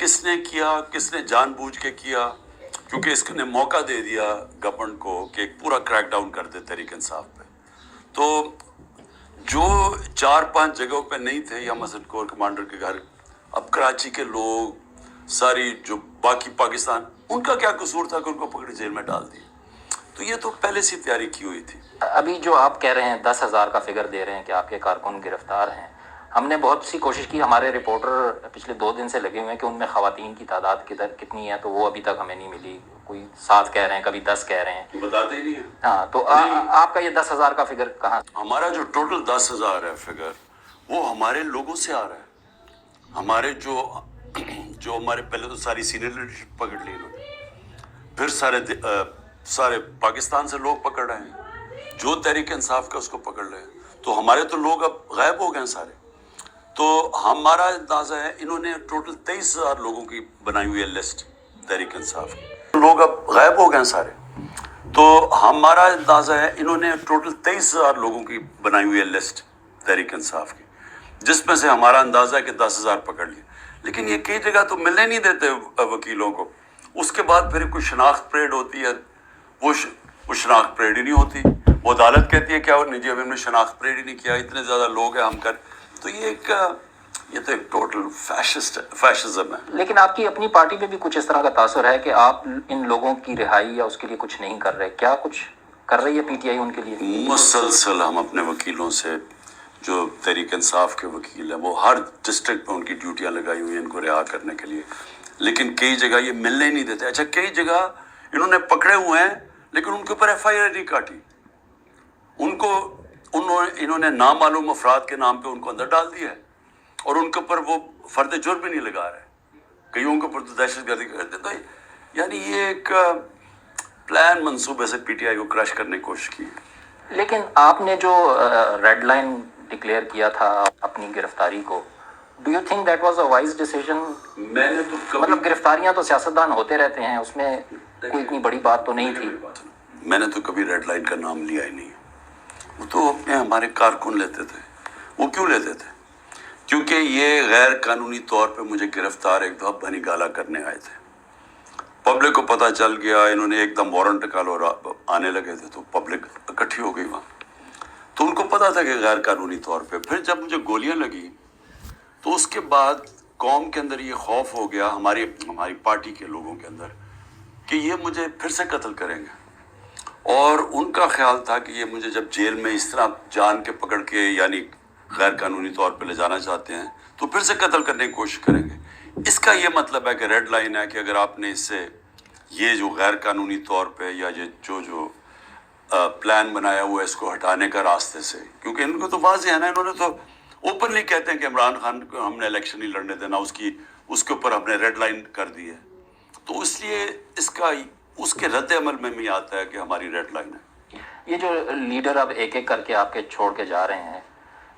کس نے کیا, کس نے جان بوجھ کے کیا, کیونکہ اس نے موقع دے دیا گورنمنٹ کو کہ ایک پورا کریک ڈاؤن کر دے تحریک انصاف پہ. تو جو 4-5 جگہوں پہ نہیں تھے یا مثلا کور کمانڈر کے گھر, اب کراچی کے لوگ, ساری جو باقی پاکستان, ان کا کیا قصور تھا کہ ان کو پکڑ جیل میں ڈال دیا؟ تو یہ تو پہلے سے تیاری کی ہوئی تھی. ابھی جو آپ کہہ رہے ہیں 10,000 کا فگر دے رہے ہیں کہ آپ کے کارکن گرفتار ہیں, ہم نے بہت سی کوشش کی, ہمارے رپورٹر پچھلے 2 دن سے لگے ہوئے ہیں کہ ان میں خواتین کی تعداد کتنی ہے, تو وہ ابھی تک ہمیں نہیں ملی. کوئی 7 کہہ رہے ہیں, کبھی 10 کہہ رہے ہیں, بتاتے ہی نہیں ہیں. ہاں, تو آپ کا یہ 10,000 کا فگر کہاں؟ ہمارا جو ٹوٹل 10,000 ہے فگر, وہ ہمارے لوگوں سے آ رہا ہے. ہمارے جو ہمارے پہلے تو ساری سینئر لیڈرشپ پکڑ لی انہوں نے, پھر سارے پاکستان سے لوگ پکڑ رہے ہیں, جو تحریک انصاف کا اس کو پکڑ رہے ہیں. تو ہمارے تو لوگ اب غائب ہو گئے ہیں سارے. تو ہمارا اندازہ ہے انہوں نے ٹوٹل 23,000 لوگوں کی بنائی ہوئی ہے لسٹ تحریک انصاف کی. لوگ اب غائب ہو گئے ہیں سارے. تو ہمارا اندازہ ہے انہوں نے ٹوٹل 23,000 لوگوں کی بنائی ہوئی ہے لسٹ تحریک انصاف کی, جس میں سے ہمارا اندازہ ہے کہ 10,000 پکڑ لیے. لیکن یہ کئی جگہ تو ملنے نہیں دیتے وکیلوں کو. اس کے بعد پھر کوئی شناخت پریڈ ہوتی ہے, وہ شناخت پریڈ ہی نہیں ہوتی. وہ عدالت کہتی ہے کیا جی ابھی ہم نے شناخت پریڈ ہی نہیں کیا, اتنے زیادہ لوگ ہیں ہم کر. تو یہ تو ایک ٹوٹل فیشزم ہے. لیکن آپ کی اپنی پارٹی پہ بھی کچھ اس طرح کا تاثر ہے کہ آپ ان لوگوں کی رہائی یا اس کے لیے کچھ نہیں کر رہے. کیا کچھ کر رہی ہے پی ٹی آئی ان کے لیے؟ مسلسل ہم اپنے وکیلوں سے, جو تحریک انصاف کے وکیل ہیں, وہ ہر ڈسٹرکٹ پہ ان کی ڈیوٹیاں لگائی ہوئی ہیں ان کو رہا کرنے کے لیے. لیکن کئی جگہ یہ ملنے ہی نہیں دیتے. اچھا, کئی جگہ انہوں نے پکڑے ہوئے ہیں لیکن ان کے اوپر ایف آئی آر نہیں کاٹی. انہوں نے نامعلوم افراد کے نام پہ ان کو اندر ڈال دیا ہے, اور ان کے اوپر وہ فرد جرم بھی نہیں لگا رہے. کئیوں کے اوپر تو دہشت گردی کرتے. تو یعنی یہ ایک پلان منصوبے سے پی ٹی آئی کو کریش کرنے کی کوشش کی ہے. لیکن آپ نے جو ریڈ لائن ڈکلیئر کیا تھا اپنی گرفتاری کو, do you think that was a wise decision? میں نے تو مطلب گرفتاریاں تو سیاستدان ہوتے رہتے ہیں, اس میں کوئی اتنی بڑی بات تو نہیں تھی. میں نے تو کبھی ریڈ لائن کا نام لیا ہی نہیں. وہ تو اپنے ہمارے کارکن لیتے تھے. وہ کیوں لیتے تھے؟ کیونکہ یہ غیر قانونی طور پہ مجھے گرفتار ایک دفعہ بنی گالا کرنے آئے تھے. پبلک کو پتہ چل گیا, انہوں نے ایک دم وارنٹ نکالو اور آنے لگے تھے, تو پبلک اکٹھی ہو گئی وہاں. تو ان کو پتہ تھا کہ غیر قانونی طور پہ. پھر جب مجھے گولیاں لگی تو اس کے بعد قوم کے اندر یہ خوف ہو گیا, ہماری پارٹی کے لوگوں کے اندر, کہ یہ مجھے پھر سے قتل کریں گے. اور ان کا خیال تھا کہ یہ مجھے جب جیل میں اس طرح جان کے پکڑ کے یعنی غیر قانونی طور پہ لے جانا چاہتے ہیں تو پھر سے قتل کرنے کی کوشش کریں گے. اس کا یہ مطلب ہے کہ ریڈ لائن ہے کہ اگر آپ نے اس سے یہ جو غیر قانونی طور پہ یا یہ جو پلان بنایا ہوا ہے اس کو ہٹانے کا راستے سے, کیونکہ ان کو تو واضح ہے نا, انہوں نے تو اوپنلی کہتے ہیں کہ عمران خان کو ہم نے الیکشن نہیں لڑنے دینا, اس کے اوپر ہم نے ریڈ لائن کر دی ہے. تو اس لیے اس کے رد عمل میں بھی آتا ہے کہ ہماری ریڈ لائن ہے. یہ جو لیڈر اب ایک ایک کر کے آپ کے چھوڑ کے جا رہے ہیں,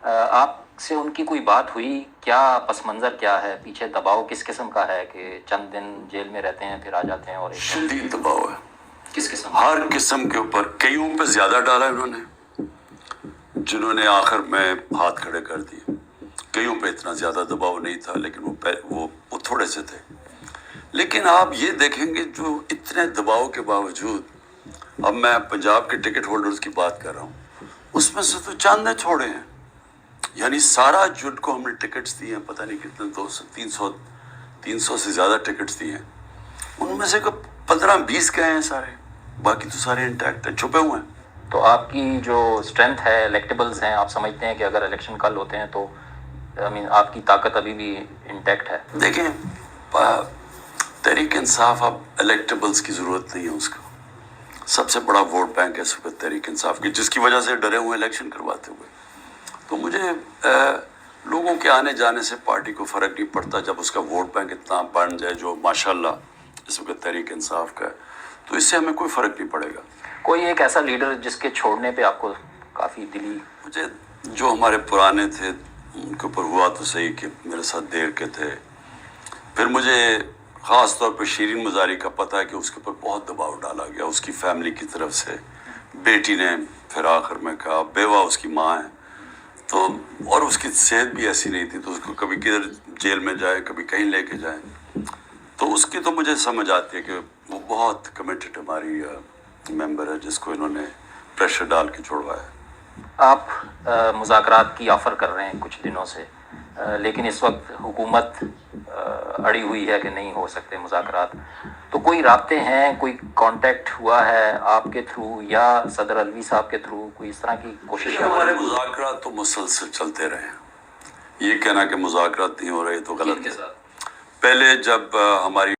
آپ سے ان کی کوئی بات ہوئی؟ کیا پس منظر کیا ہے, پیچھے دباؤ کس قسم کا ہے کہ چند دن جیل میں رہتے ہیں پھر آ جاتے ہیں؟ اور شدید دباؤ ہے. کس قسم؟ ہر قسم کے اوپر. کئیوں پہ زیادہ ڈالا انہوں نے, جنہوں نے آخر میں ہاتھ کھڑے کر دیے. کئیوں پہ اتنا زیادہ دباؤ نہیں تھا, لیکن وہ تھوڑے سے تھے. لیکن آپ یہ دیکھیں گے جو اتنے دباؤ کے باوجود, اب میں پنجاب کے ٹکٹ ہولڈرز کی بات کر رہا ہوں, اس میں سے تو چاند نے چھوڑے ہیں. یعنی سارا جن کو ہم نے ٹکٹس دیے ہیں, پتہ نہیں کتنے, 300 سے زیادہ ٹکٹس دیے ہیں, ان میں سے 15-20 گئے ہیں سارے, باقی تو سارے انٹیکٹ ہیں, چھپے ہوئے ہیں. تو آپ کی جو اسٹرینتھ ہے, الیکٹیبلز ہیں, آپ سمجھتے ہیں کہ اگر الیکشن کل ہوتے ہیں تو آپ کی طاقت ابھی بھی انٹیکٹ ہے؟ دیکھیں, تحریک انصاف اب الیکٹیبلز کی ضرورت نہیں ہے. اس کا سب سے بڑا ووٹ بینک ہے اس وقت تحریک انصاف کی, جس کی وجہ سے ڈرے ہوئے الیکشن کرواتے ہوئے. تو مجھے لوگوں کے آنے جانے سے پارٹی کو فرق نہیں پڑتا, جب اس کا ووٹ بینک اتنا بڑھ جائے جو ماشاءاللہ اس وقت تحریک انصاف کا ہے, تو اس سے ہمیں کوئی فرق نہیں پڑے گا. کوئی ایک ایسا لیڈر جس کے چھوڑنے پہ آپ کو کافی دلی؟ مجھے جو ہمارے پرانے تھے ان کے اوپر ہوا تو صحیح کہ میرے ساتھ دیر کے تھے. پھر مجھے خاص طور پہ شیرین مزاری کا پتہ ہے کہ اس کے اوپر بہت دباؤ ڈالا گیا اس کی فیملی کی طرف سے. بیٹی نے پھر آخر میں کہا, بیوہ اس کی ماں ہے, تو اور اس کی صحت بھی ایسی نہیں تھی, تو اس کو کبھی کدھر جیل میں جائے, کبھی کہیں لے کے جائیں. تو اس کی تو مجھے سمجھ آتی ہے کہ وہ بہت کمیٹڈ ہماری ممبر ہے جس کو انہوں نے پریشر ڈال کے چھوڑوایا. آپ مذاکرات کی آفر کر رہے ہیں کچھ دنوں سے، لیکن اس وقت حکومت اڑی ہوئی ہے کہ نہیں ہو سکتے مذاکرات. تو کوئی رابطے ہیں، کوئی کانٹیکٹ ہوا ہے آپ کے تھرو یا صدر الوی صاحب کے تھرو، کوئی اس طرح کی کوشش؟ ہمارے مذاکرات تو مسلسل چلتے رہے ہیں. یہ کہنا کہ مذاکرات نہیں ہو رہے تو غلط ہے. پہلے جب ہماری